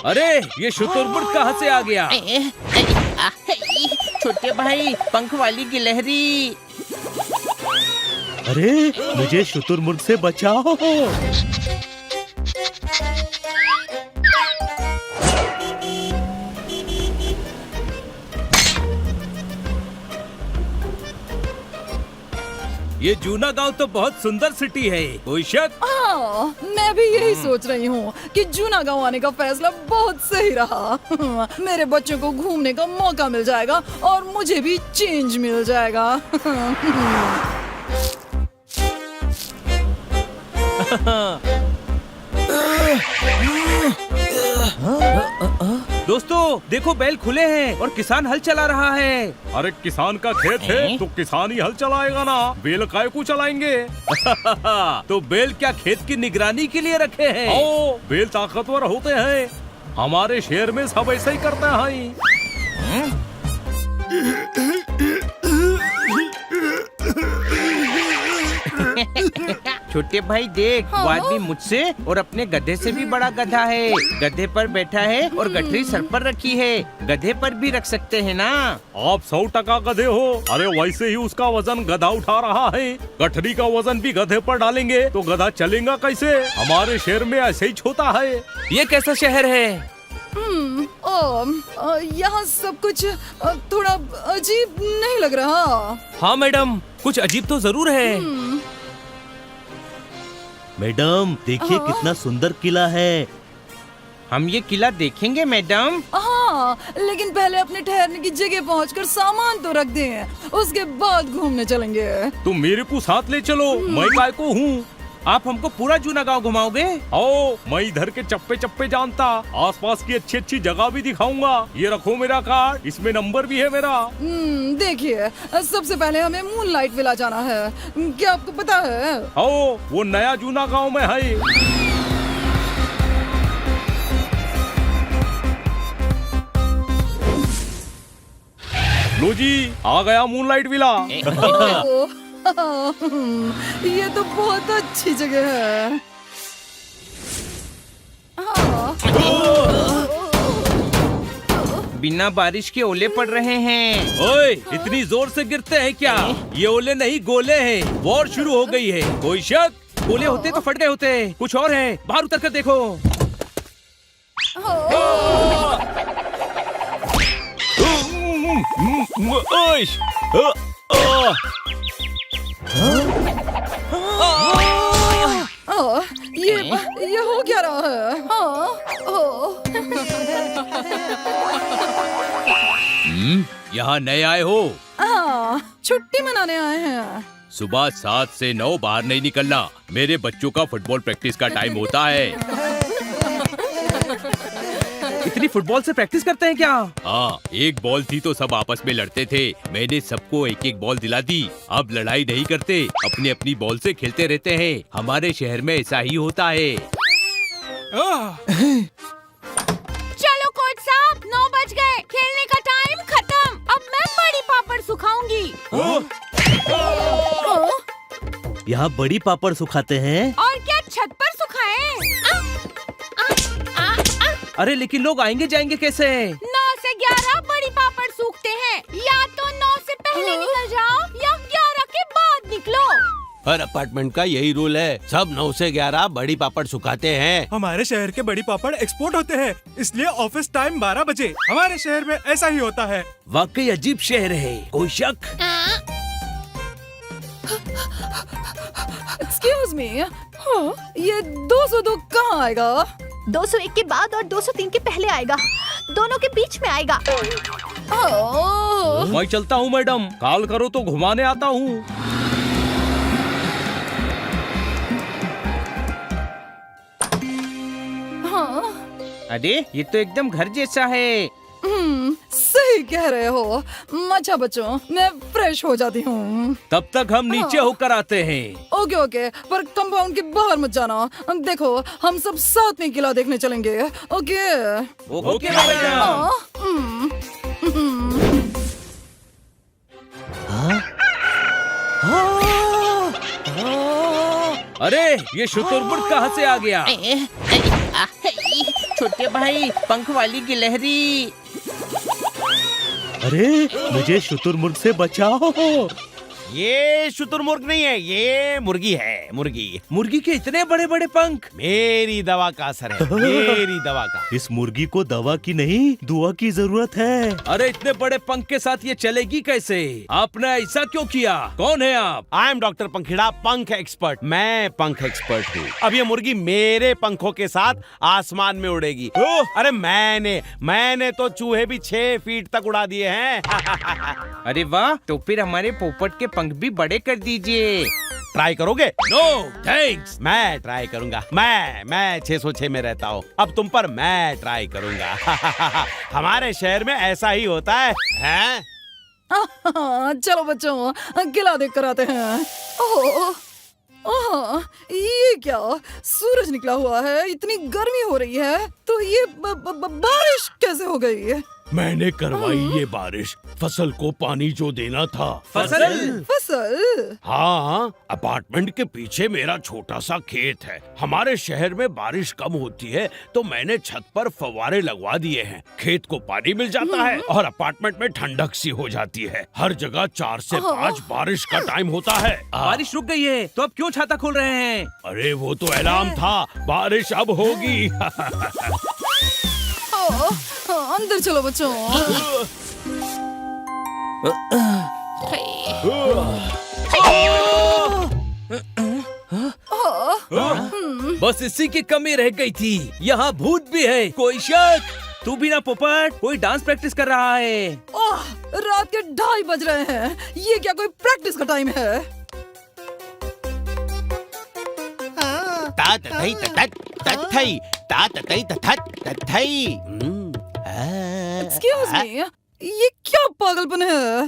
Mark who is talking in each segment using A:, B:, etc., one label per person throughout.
A: अरे ये शुतुरमुर्ग कहाँ से आ गया?
B: छोटे भाई, पंख वाली गिलहरी।
C: अरे मुझे शुतुरमुर्ग से बचाओ।
A: ये जूना गांव तो बहुत सुंदर सिटी है, कोई शक?
D: हाँ, मैं भी यही सोच रही हूँ कि जूना गांव आने का फैसला बहुत सही रहा। मेरे बच्चों को घूमने का मौका मिल जाएगा और मुझे भी चेंज मिल जाएगा।
A: दोस्तों देखो, बैल खुले हैं और किसान हल चला रहा है।
C: अरे किसान का खेत है तो किसान ही हल चलाएगा ना, बैल काय को चलाएंगे।
A: तो बैल क्या खेत की निगरानी के लिए रखे हैं?
C: ओ, बैल ताकतवर होते हैं, हमारे शहर में सब ऐसा ही करते हैं।
B: छोटे भाई देख, वो आदमी मुझसे और अपने गधे से भी बड़ा गधा है। गधे पर बैठा है और गठरी सर पर रखी है। गधे पर भी रख सकते हैं ना?
C: आप 100% गधे हो। अरे वैसे ही उसका वजन गधा उठा रहा है, गठरी का वजन भी गधे पर डालेंगे तो गधा चलेगा कैसे? हमारे शहर में ऐसे ही होता है।
A: ये कैसा शहर है?
D: यहाँ सब कुछ थोड़ा अजीब नहीं लग रहा?
A: हाँ मैडम, कुछ अजीब तो जरूर है।
C: मैडम देखिए कितना सुंदर किला है।
B: हम ये किला देखेंगे मैडम?
D: हाँ, लेकिन पहले अपने ठहरने की जगह पहुंचकर सामान तो रख दें, उसके बाद घूमने चलेंगे।
C: तुम मेरे को साथ ले चलो, मैं काय को हूँ।
A: आप हमको पूरा जूना गांव घुमाओगे?
C: आओ, मैं इधर के चप्पे चप्पे जानता, आसपास की अच्छी अच्छी जगह भी दिखाऊंगा। ये रखो मेरा कार्ड, इसमें नंबर भी है मेरा।
D: देखिए, सबसे पहले हमें मूनलाइट विला जाना है। क्या आपको पता है?
C: आओ, वो नया जूना गांव में है। लो जी, आ गया मूनलाइट विला।
D: ये तो बहुत अच्छी जगह है।
B: बिना बारिश के ओले पड़ रहे हैं।
A: ओए, इतनी जोर से गिरते हैं क्या? ये ओले नहीं गोले हैं। वॉर शुरू हो गई है, कोई शक? गोले होते तो फट गए होते। कुछ और है, बाहर उतर कर देखो।
D: ये हो क्या रहा है?
A: यहाँ नए आए हो?
D: छुट्टी मनाने आए हैं।
A: सुबह 7 से 9 बाहर नहीं निकलना, मेरे बच्चों का फुटबॉल प्रैक्टिस का टाइम होता है। इतनी फुटबॉल से प्रैक्टिस करते हैं क्या? हाँ, एक बॉल थी तो सब आपस में लड़ते थे। मैंने सबको एक एक बॉल दिला दी। अब लड़ाई नहीं करते, अपनी अपनी बॉल से खेलते रहते हैं। हमारे शहर में ऐसा ही होता है।
E: चलो कोच साहब, 9 बज गए, खेलने का टाइम खत्म। अब मैं बड़ी पापड़ सुखाऊंगी।
C: यहाँ बड़ी पापड़ सुखाते हैं?
E: और क्या छत पर सुखाएं?
A: अरे लेकिन लोग आएंगे जाएंगे कैसे?
E: 9 से 11 बड़ी पापड़ सूखते हैं। या तो 9 से पहले निकल जाओ या 11 के बाद निकलो।
F: हर अपार्टमेंट का यही रूल है, सब 9 से 11 बड़ी पापड़ सुखाते हैं।
G: हमारे शहर के बड़ी पापड़ एक्सपोर्ट होते हैं, इसलिए ऑफिस टाइम 12 बजे। हमारे शहर में ऐसा ही होता है।
A: वाकई अजीब शहर है, कोई शक?
D: एक्सक्यूज मी, ये 202 कहाँ आएगा?
H: 201 के बाद और 203 के पहले आएगा, दोनों के बीच में आएगा।
C: मैं चलता हूँ मैडम, कॉल करो तो घुमाने आता हूँ।
B: अरे ये तो एकदम घर जैसा है।
D: सही कह रहे हो। अच्छा बच्चों, मैं फ्रेश हो जाती हूँ।
A: तब तक हम नीचे होकर आते हैं।
D: ओके ओके, पर कंपाउंड के बाहर मत जाना। देखो, हम सब साथ में किला देखने चलेंगे। Okay
A: okay madam. अरे ये शुतुरमुर्ग कहाँ से आ गया?
B: छोटे भाई, पंख वाली गिलहरी।
C: अरे मुझे शुतुरमुर्ग से बचाओ।
F: ये शुतुरमुर्ग नहीं है, ये मुर्गी है, मुर्गी।
B: मुर्गी के इतने बड़े बड़े पंख।
F: मेरी दवा का असर है, मेरी दवा का।
C: इस मुर्गी को दवा की नहीं, दुआ की जरूरत है।
A: अरे इतने बड़े पंख के साथ ये चलेगी कैसे? आपने ऐसा क्यों किया? कौन है आप?
F: आई एम डॉक्टर पंखीड़ा, पंख एक्सपर्ट। मैं पंख एक्सपर्ट हूँ। अब ये मुर्गी मेरे पंखों के साथ आसमान में उड़ेगी। अरे मैंने तो चूहे भी 6 फीट तक उड़ा दिए हैं।
B: अरे वाह, तो फिर हमारे पोपट के पंख भी बड़े कर दीजिए।
F: ट्राई करोगे?
A: No thanks.
F: मैं ट्राई करूंगा। मैं 606 में रहता हूँ। अब तुम पर मैं ट्राई करूंगा। हमारे शहर में ऐसा ही होता है, हैं?
D: चलो बच्चों, किला देख कर आते हैं। ओह, ये क्या, सूरज निकला हुआ है, इतनी गर्मी हो रही है, तो ये बारिश कैसे हो गई?
F: मैंने करवाई ये बारिश। फसल को पानी जो देना था।
D: फसल?
F: हाँ, अपार्टमेंट के पीछे मेरा छोटा सा खेत है। हमारे शहर में बारिश कम होती है तो मैंने छत पर फव्वारे लगवा दिए हैं। खेत को पानी मिल जाता है और अपार्टमेंट में ठंडक सी हो जाती है। हर जगह 4 से 5 बारिश का टाइम होता है।
A: बारिश रुक गई है, तो अब क्यों छाता खोल रहे हैं?
F: अरे वो तो अलार्म था, बारिश अब होगी।
D: अंदर चलो बच्चों।
A: बस इसी की कमी रह गई थी। यहाँ भूत भी है, कोई शक? तू भी ना पोपट, कोई डांस प्रैक्टिस कर रहा है।
D: ओह, रात के 2:30 बज रहे हैं, ये क्या कोई प्रैक्टिस का टाइम है? एक्सक्यूज मी, ये क्या पागलपन है?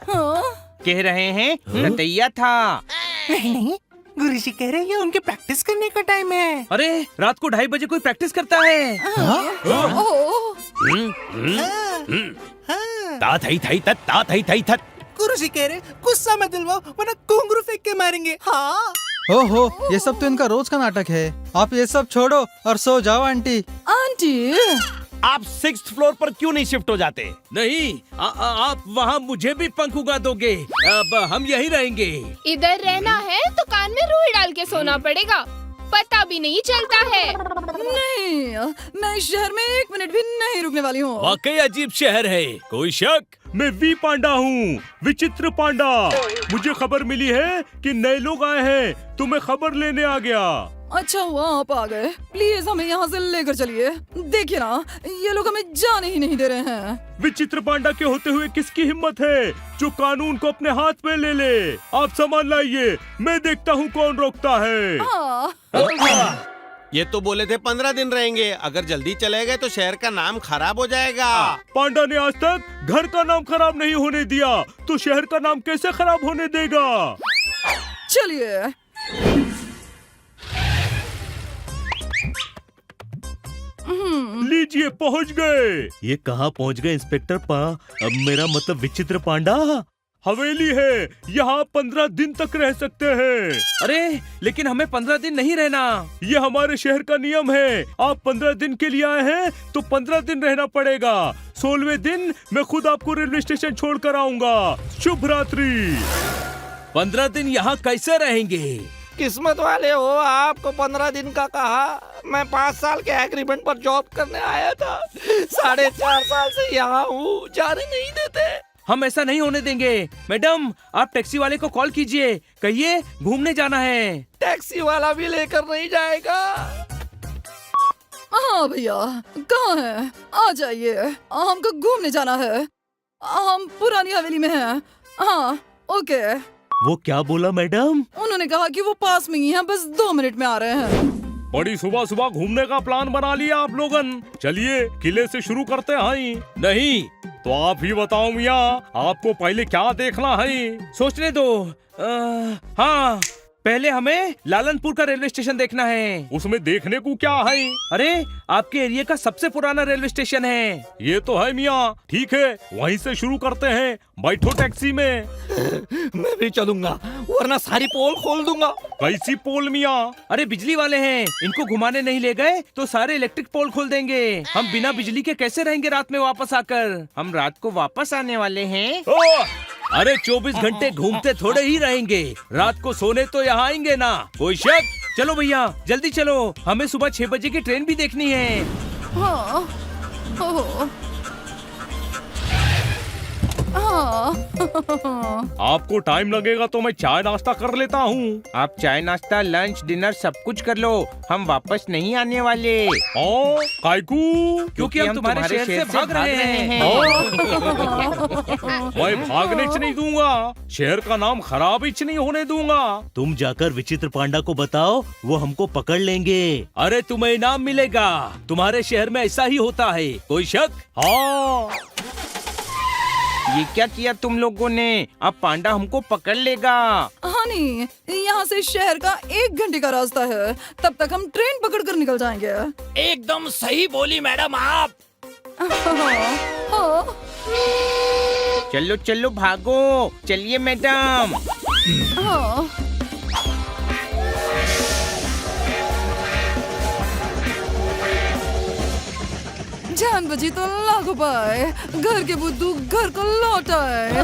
D: हाँ?
B: कह रहे हैं नतैया था।
I: नहीं, गुरुजी कह रहे हैं उनके प्रैक्टिस करने का टाइम है।
A: अरे रात को 2:30 बजे कोई प्रैक्टिस करता है?
I: गुरुजी कह रहे गुस्सा मत दिलवाओ वरना घुंघरू फेंक के मारेंगे। हाँ।
J: ओहो, ये सब तो इनका रोज का नाटक है। आप ये सब छोड़ो और सो जाओ आंटी।
D: आंटी,
F: आप 6th फ्लोर पर क्यों नहीं शिफ्ट हो जाते?
A: नहीं, आप वहाँ मुझे भी पंख उगा दोगे। अब हम यहीं रहेंगे।
E: इधर रहना है तो कान में रुई डाल के सोना पड़ेगा, पता भी नहीं चलता है।
D: नहीं, मैं इस शहर में 1 मिनट भी नहीं रुकने वाली हूँ।
A: वाकई अजीब शहर है, कोई शक?
C: मैं वी पांडा हूँ, विचित्र पांडा। मुझे खबर मिली है कि नए लोग आए हैं, तो मैं खबर लेने आ गया।
D: अच्छा हुआ आप आ गए। प्लीज हमें यहाँ से लेकर चलिए। देखिए ना, ये लोग हमें जाने ही नहीं दे रहे हैं।
C: विचित्र पांडा के होते हुए किसकी हिम्मत है जो कानून को अपने हाथ में ले ले? आप सामान लाइए, मैं देखता हूँ कौन रोकता है।
F: ये तो बोले थे 15 दिन रहेंगे। अगर जल्दी चले गए तो शहर का नाम खराब हो जाएगा।
C: पांडा ने आज तक घर का नाम खराब नहीं होने दिया, तो शहर का नाम कैसे खराब होने देगा?
D: चलिए।
C: लीजिए, पहुंच गए। ये कहाँ पहुंच गए इंस्पेक्टर अब मेरा मतलब विचित्र पांडा। हवेली है, यहाँ 15 दिन तक रह सकते हैं।
A: अरे लेकिन हमें 15 दिन नहीं रहना।
C: ये हमारे शहर का नियम है। आप 15 दिन के लिए आए हैं तो 15 दिन रहना पड़ेगा। 16वें दिन मैं खुद आपको रेलवे स्टेशन छोड़ कर आऊंगा। शुभ रात्रि।
A: 15 दिन यहाँ कैसे रहेंगे?
I: किस्मत वाले हो, आपको 15 दिन का कहा। मैं 5 साल के एग्रीमेंट पर जॉब करने आया था। 4.5 साल से यहाँ हूँ, जाने नहीं देते।
A: हम ऐसा नहीं होने देंगे। मैडम, आप टैक्सी वाले को कॉल कीजिए, कहिए घूमने जाना है।
I: टैक्सी वाला भी लेकर नहीं जाएगा।
D: हाँ भैया, कहाँ है? आ जाइए, हमको घूमने जाना है। हम पुरानी हवेली में हैं। हाँ, ओके।
C: वो क्या बोला मैडम?
D: उन्होंने कहा कि वो पास में ही हैं, बस 2 मिनट में आ रहे हैं।
C: बड़ी सुबह सुबह घूमने का प्लान बना लिया आप लोगन। चलिए किले से शुरू करते हैं।
A: नहीं
C: तो आप ही बताओ मियाँ, आपको पहले क्या देखना है?
A: सोचने दो। हाँ,
B: पहले हमें लालनपुर का रेलवे स्टेशन देखना है।
C: उसमें देखने को क्या है?
B: अरे आपके एरिया का सबसे पुराना रेलवे स्टेशन है।
C: ये तो है मियाँ, ठीक है वहीं से शुरू करते हैं। बैठो टैक्सी में।
I: मैं भी चलूंगा वरना सारी पोल खोल दूंगा।
C: कैसी पोल मियाँ?
B: अरे बिजली वाले हैं, इनको घुमाने नहीं ले गए तो सारे इलेक्ट्रिक पोल खोल देंगे। हम बिना बिजली के कैसे रहेंगे रात में वापस आकर? हम रात को वापस आने वाले हैं।
A: अरे 24 घंटे घूमते थोड़े ही रहेंगे, रात को सोने तो यहाँ आएंगे ना, कोई शक?
B: चलो भैया जल्दी चलो, हमें सुबह 6 बजे की ट्रेन भी देखनी है।
D: हाँ ओह, हाँ
C: आपको टाइम लगेगा तो मैं चाय नाश्ता कर लेता हूँ।
B: आप चाय नाश्ता लंच डिनर सब कुछ कर लो, हम वापस नहीं आने वाले।
C: ओ कायकू?
B: क्योंकि हम तुम्हारे शहर से भाग रहे हैं।
C: मैं भागने च नहीं दूंगा, शहर का नाम खराब ही नहीं होने दूंगा।
A: तुम जाकर विचित्र पांडा को बताओ, वो हमको पकड़ लेंगे। अरे तुम्हें इनाम मिलेगा, तुम्हारे शहर में ऐसा ही होता है, कोई शक?
C: हाँ
B: ये क्या किया तुम लोगों ने? अब पांडा हमको पकड़ लेगा।
D: हनी, यहाँ से शहर का 1 घंटे का रास्ता है, तब तक हम ट्रेन पकड़ कर निकल जाएंगे।
I: एकदम सही बोली मैडम आप।
D: हाँ,
B: चलो चलो भागो, चलिए मैडम।
D: हाँ। जान बची तो लाखों पाए, घर के बुद्धू घर को लौट आए।